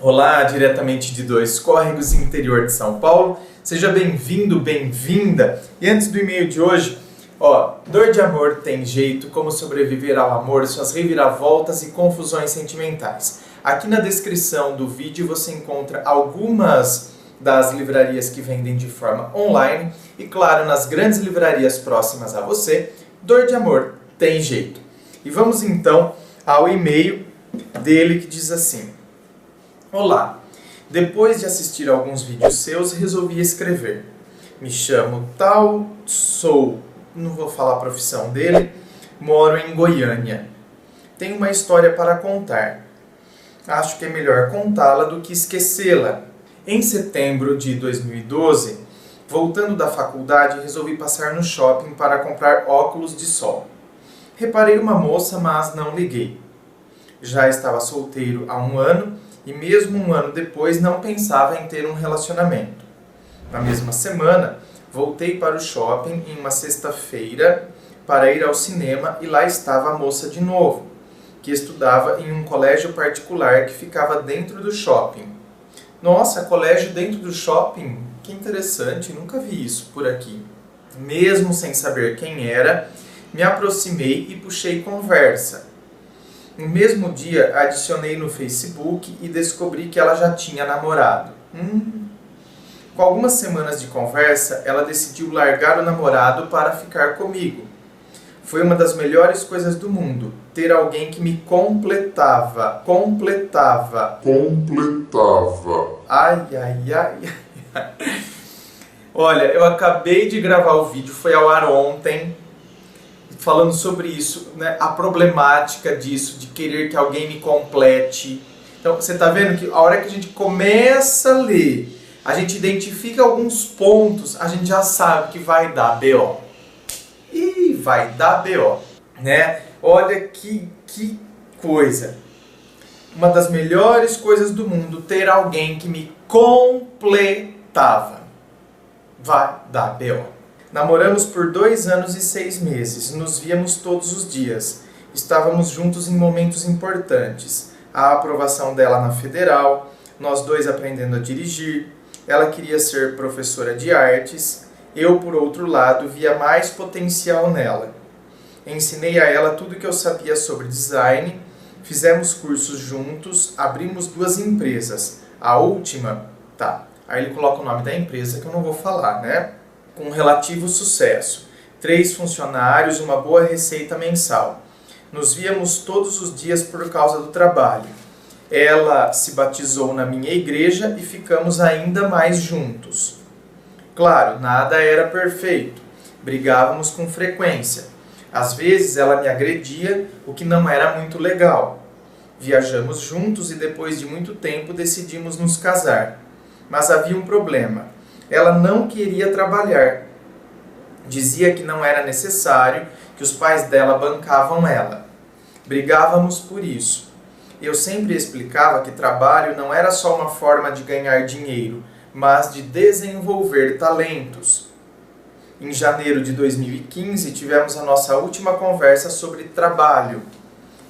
Olá, diretamente de Dois Córregos, interior de São Paulo. Seja bem-vindo, bem-vinda. E antes do e-mail de hoje, dor de amor tem jeito, como sobreviver ao amor, suas reviravoltas e confusões sentimentais. Aqui na descrição do vídeo você encontra algumas das livrarias que vendem de forma online e, claro, nas grandes livrarias próximas a você, Dor de Amor tem jeito. E vamos então ao e-mail dele que diz assim: Olá, depois de assistir alguns vídeos seus, resolvi escrever. Me chamo tal, não vou falar a profissão dele, moro em Goiânia. Tenho uma história para contar. Acho que é melhor contá-la do que esquecê-la. Em setembro de 2012, voltando da faculdade, resolvi passar no shopping para comprar óculos de sol. Reparei uma moça, mas não liguei. Já estava solteiro há um ano e mesmo um ano depois não pensava em ter um relacionamento. Na mesma semana, voltei para o shopping em uma sexta-feira para ir ao cinema e lá estava a moça de novo, que estudava em um colégio particular que ficava dentro do shopping. Nossa, colégio dentro do shopping? Que interessante, nunca vi isso por aqui. Mesmo sem saber quem era, me aproximei e puxei conversa. No mesmo dia, adicionei no Facebook e descobri que ela já tinha namorado. Com algumas semanas de conversa, ela decidiu largar o namorado para ficar comigo. Foi uma das melhores coisas do mundo, ter alguém que me completava. Ai. Olha, eu acabei de gravar o vídeo, foi ao ar ontem, falando sobre isso, né? A problemática disso, de querer que alguém me complete. Então, você está vendo que a hora que a gente começa a ler, a gente identifica alguns pontos, a gente já sabe que vai dar BO. E vai dar BO, né? Olha que coisa. Uma das melhores coisas do mundo, ter alguém que me completava. Vai dar BO. Namoramos por 2 anos e 6 meses, nos víamos todos os dias. Estávamos juntos em momentos importantes. A aprovação dela na federal, nós dois aprendendo a dirigir. Ela queria ser professora de artes. Eu, por outro lado, via mais potencial nela. Ensinei a ela tudo que eu sabia sobre design. Fizemos cursos juntos, abrimos 2 empresas. A última, aí ele coloca o nome da empresa que eu não vou falar, né? Com relativo sucesso. 3 funcionários, uma boa receita mensal. Nos víamos todos os dias por causa do trabalho. Ela se batizou na minha igreja e ficamos ainda mais juntos. Claro, nada era perfeito. Brigávamos com frequência. Às vezes ela me agredia, o que não era muito legal. Viajamos juntos e depois de muito tempo decidimos nos casar. Mas havia um problema. Ela não queria trabalhar. Dizia que não era necessário, que os pais dela bancavam ela. Brigávamos por isso. Eu sempre explicava que trabalho não era só uma forma de ganhar dinheiro, mas de desenvolver talentos. Em janeiro de 2015, tivemos a nossa última conversa sobre trabalho.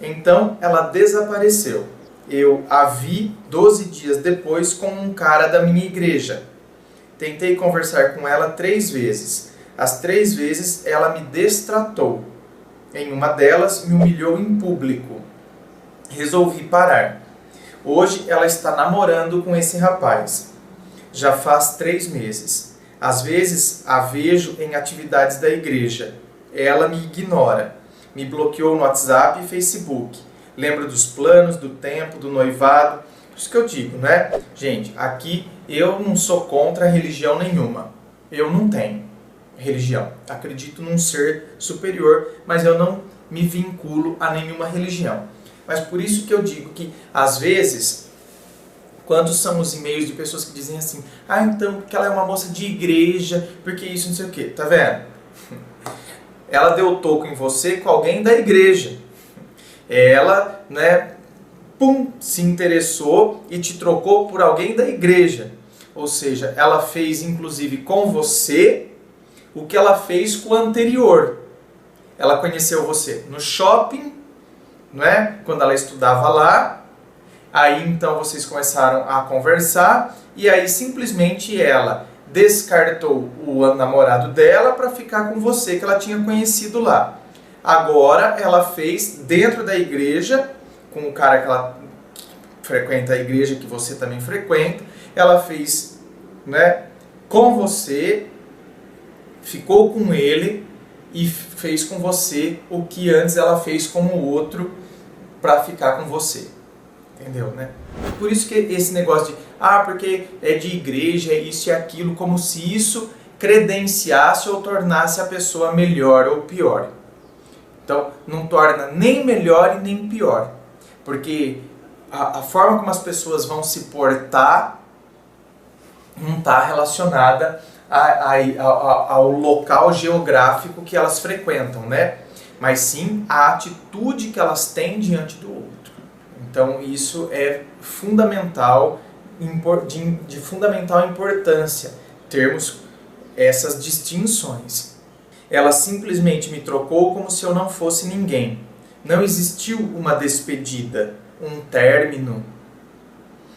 Então, ela desapareceu. Eu a vi 12 dias depois com um cara da minha igreja. Tentei conversar com ela 3 vezes. As 3 vezes ela me destratou. Em uma delas, me humilhou em público. Resolvi parar. Hoje ela está namorando com esse rapaz. Já faz 3 meses. Às vezes a vejo em atividades da igreja. Ela me ignora. Me bloqueou no WhatsApp e Facebook. Lembra dos planos, do tempo, do noivado. Isso que eu digo, né? Gente, aqui eu não sou contra religião nenhuma. Eu não tenho religião. Acredito num ser superior, mas eu não me vinculo a nenhuma religião. Mas por isso que eu digo que, às vezes, quantos são os e-mails de pessoas que dizem assim: então, porque ela é uma moça de igreja, porque isso não sei o quê. Tá vendo? Ela deu toco em você com alguém da igreja. Ela, se interessou e te trocou por alguém da igreja. Ou seja, ela fez inclusive com você o que ela fez com o anterior. Ela conheceu você no shopping, quando ela estudava lá. Aí então vocês começaram a conversar e aí simplesmente ela descartou o namorado dela para ficar com você, que ela tinha conhecido lá. Agora ela fez dentro da igreja, com o cara que ela frequenta a igreja que você também frequenta, ela fez, né, com você, ficou com ele e fez com você o que antes ela fez com o outro para ficar com você. Entendeu, né? Por isso que esse negócio de, porque é de igreja, é isso e aquilo, como se isso credenciasse ou tornasse a pessoa melhor ou pior. Então, não torna nem melhor e nem pior. Porque a forma como as pessoas vão se portar não está relacionada ao local geográfico que elas frequentam, né? Mas sim a atitude que elas têm diante do outro. Então isso é fundamental, de fundamental importância, termos essas distinções. Ela simplesmente me trocou como se eu não fosse ninguém. Não existiu uma despedida, um término.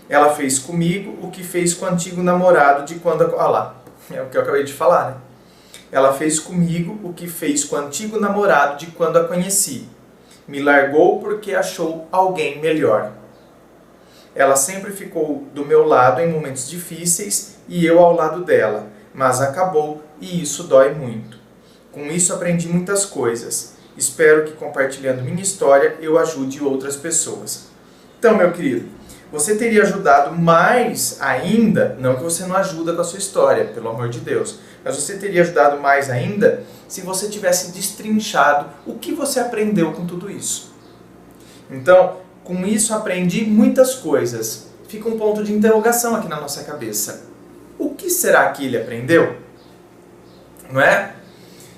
Ela fez comigo o que fez com o antigo namorado de quando... Olha lá, é o que eu acabei de falar, né? Ela fez comigo o que fez com o antigo namorado de quando a conheci. Me largou porque achou alguém melhor. Ela sempre ficou do meu lado em momentos difíceis e eu ao lado dela, mas acabou e isso dói muito. Com isso aprendi muitas coisas. Espero que compartilhando minha história eu ajude outras pessoas. Então, meu querido, você teria ajudado mais ainda, não que você não ajuda com a sua história, pelo amor de Deus, mas você teria ajudado mais ainda se você tivesse destrinchado o que você aprendeu com tudo isso. Então, com isso aprendi muitas coisas. Fica um ponto de interrogação aqui na nossa cabeça. O que será que ele aprendeu? Não é?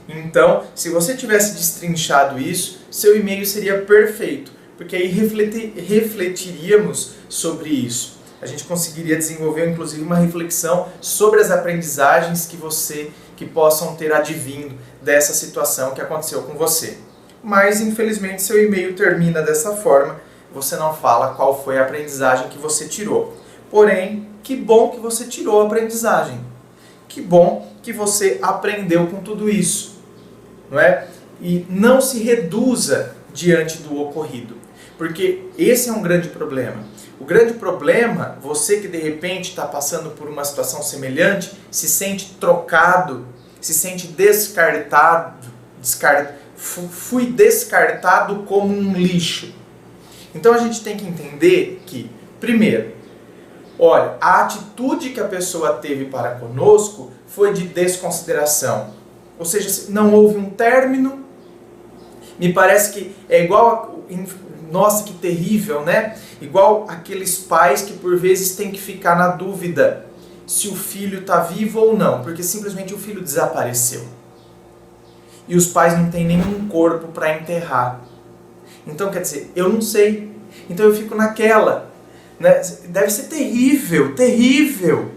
Então, se você tivesse destrinchado isso, seu e-mail seria perfeito, porque aí refletiríamos sobre isso. A gente conseguiria desenvolver, inclusive, uma reflexão sobre as aprendizagens que possam ter advindo dessa situação que aconteceu com você. Mas, infelizmente, seu e-mail termina dessa forma, você não fala qual foi a aprendizagem que você tirou. Porém, que bom que você tirou a aprendizagem. Que bom que você aprendeu com tudo isso. Não é? E não se reduza diante do ocorrido, porque esse é um grande problema. O grande problema, você que de repente está passando por uma situação semelhante, se sente trocado, se sente descartado, fui descartado como um lixo. Então a gente tem que entender que, primeiro, olha, a atitude que a pessoa teve para conosco foi de desconsideração. Ou seja, não houve um término. Me parece que é igual... Nossa, que terrível, né? Igual aqueles pais que por vezes têm que ficar na dúvida se o filho está vivo ou não, porque simplesmente o filho desapareceu. E os pais não têm nenhum corpo para enterrar. Então, quer dizer, eu não sei. Então eu fico naquela. Né? Deve ser terrível, terrível.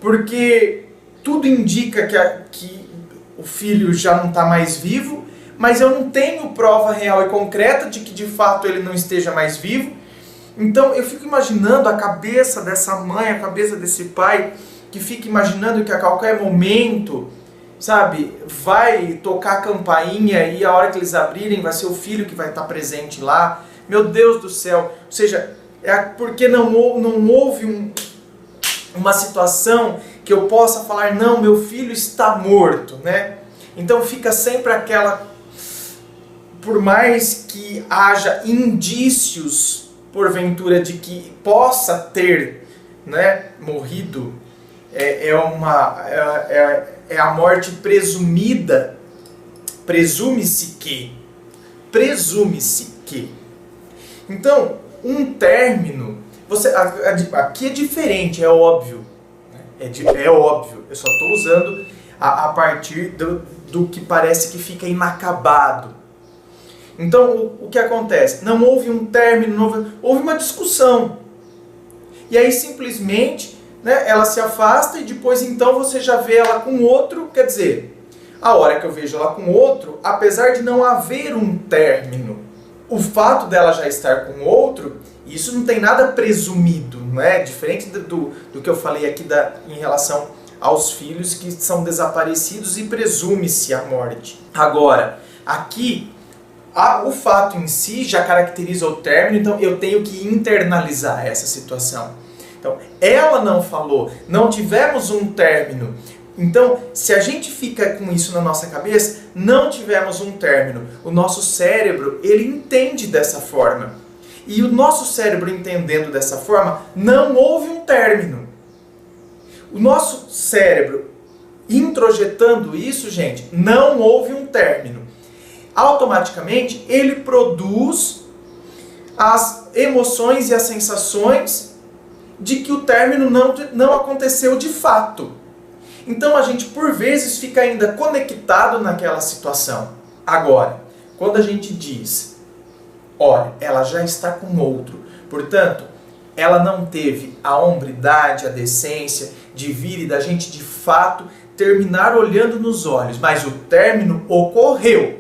Porque tudo indica que o filho já não está mais vivo, mas eu não tenho prova real e concreta de que de fato ele não esteja mais vivo. Então eu fico imaginando a cabeça dessa mãe, a cabeça desse pai, que fica imaginando que a qualquer momento, sabe, vai tocar a campainha e a hora que eles abrirem vai ser o filho que vai estar presente lá. Meu Deus do céu! Ou seja, é porque não houve uma situação que eu possa falar, não, meu filho está morto, né? Então fica sempre aquela... Por mais que haja indícios, porventura, de que possa ter, né, morrido, é a morte presumida, presume-se que. Então, um término, aqui é diferente, é óbvio. É óbvio, eu só estou usando a partir do que parece que fica inacabado. Então, o que acontece? Não houve um término, houve uma discussão. E aí, simplesmente, né, ela se afasta e depois, então, você já vê ela com outro. Quer dizer, a hora que eu vejo ela com outro, apesar de não haver um término, o fato dela já estar com outro Isso não tem nada presumido, não é? Diferente do que eu falei aqui em relação aos filhos que são desaparecidos e presume-se a morte. Agora, aqui, o fato em si já caracteriza o término, então eu tenho que internalizar essa situação. Então, ela não falou, não tivemos um término. Então, se a gente fica com isso na nossa cabeça, não tivemos um término. O nosso cérebro, ele entende dessa forma. E o nosso cérebro entendendo dessa forma, não houve um término. O nosso cérebro introjetando isso, gente, não houve um término. Automaticamente, ele produz as emoções e as sensações de que o término não aconteceu de fato. Então a gente, por vezes, fica ainda conectado naquela situação. Agora, quando a gente diz, olha, ela já está com outro, portanto, ela não teve a hombridade, a decência de vir e da gente, de fato, terminar olhando nos olhos, mas o término ocorreu.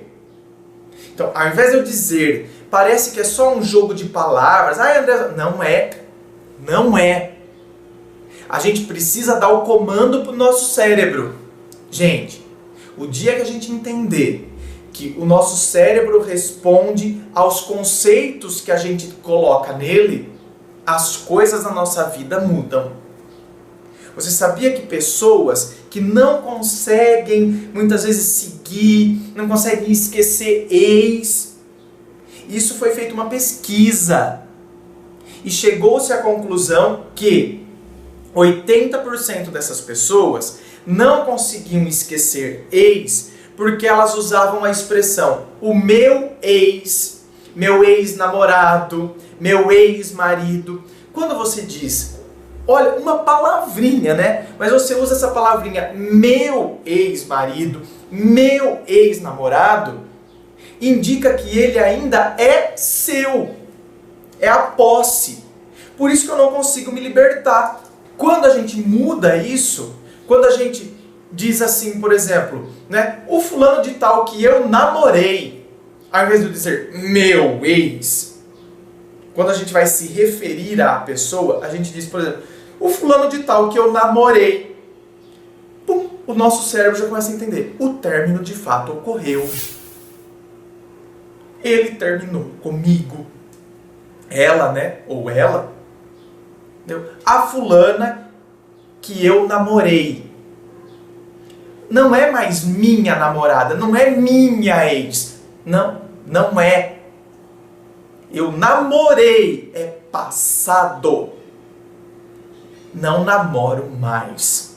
Então, ao invés de eu dizer, parece que é só um jogo de palavras, André, não é. Não é. A gente precisa dar o comando para o nosso cérebro. Gente, o dia que a gente entender que o nosso cérebro responde aos conceitos que a gente coloca nele, as coisas na nossa vida mudam. Você sabia que pessoas que não conseguem muitas vezes seguir, não conseguem esquecer ex, isso foi feita uma pesquisa e chegou-se à conclusão que 80% dessas pessoas não conseguiam esquecer ex porque elas usavam a expressão o meu ex-namorado, meu ex-marido. Quando você diz, olha, uma palavrinha, né? Mas você usa essa palavrinha meu ex-marido, meu ex-namorado, indica que ele ainda é seu. É a posse. Por isso que eu não consigo me libertar. Quando a gente muda isso, quando a gente diz assim, por exemplo, né, o fulano de tal que eu namorei, ao invés de eu dizer meu ex, quando a gente vai se referir à pessoa, a gente diz, por exemplo, o fulano de tal que eu namorei. Pum, o nosso cérebro já começa a entender. O término de fato ocorreu. Ele terminou comigo. Ela, né? Ou ela. Entendeu? A fulana que eu namorei. Não é mais minha namorada. Não é minha ex. Não, não é. Eu namorei. É passado. Não namoro mais.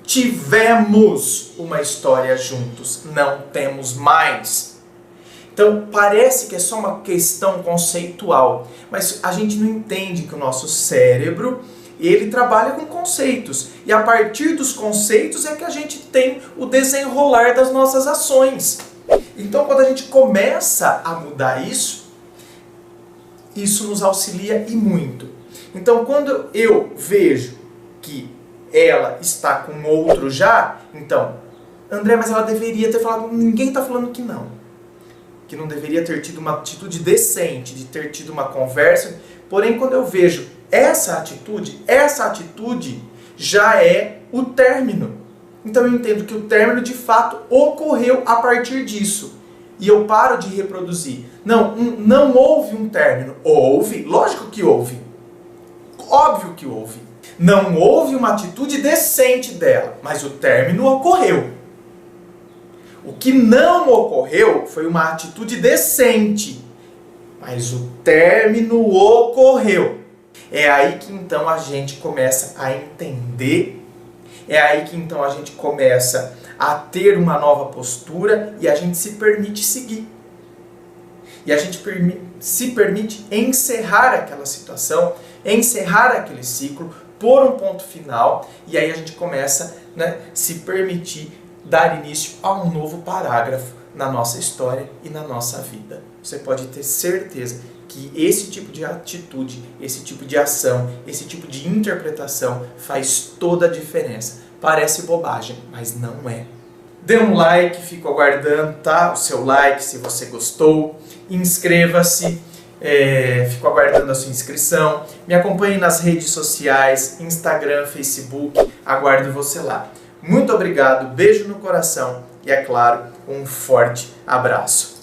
Tivemos uma história juntos. Não temos mais. Então, parece que é só uma questão conceitual, mas a gente não entende que o nosso cérebro, ele trabalha com conceitos, e a partir dos conceitos é que a gente tem o desenrolar das nossas ações. Então, quando a gente começa a mudar isso nos auxilia e muito. Então, quando eu vejo que ela está com outro já, então, André, mas ela deveria ter falado, ninguém está falando que não. Que não deveria ter tido uma atitude decente, de ter tido uma conversa. Porém, quando eu vejo essa atitude já é o término. Então eu entendo que o término de fato ocorreu a partir disso. E eu paro de reproduzir. Não houve um término. Houve, lógico que houve. Óbvio que houve. Não houve uma atitude decente dela, mas o término ocorreu. O que não ocorreu foi uma atitude decente, mas o término ocorreu. É aí que então a gente começa a entender, é aí que então a gente começa a ter uma nova postura e a gente se permite seguir. E a gente se permite encerrar aquela situação, encerrar aquele ciclo, pôr um ponto final, e aí a gente começa, né, se permitir dar início a um novo parágrafo na nossa história e na nossa vida. Você pode ter certeza que esse tipo de atitude, esse tipo de ação, esse tipo de interpretação faz toda a diferença. Parece bobagem, mas não é. Dê um like, fico aguardando, tá? O seu like se você gostou. Inscreva-se Fico aguardando a sua inscrição. Me acompanhe nas redes sociais, Instagram, Facebook. Aguardo você lá. Muito obrigado, beijo no coração e, é claro, um forte abraço.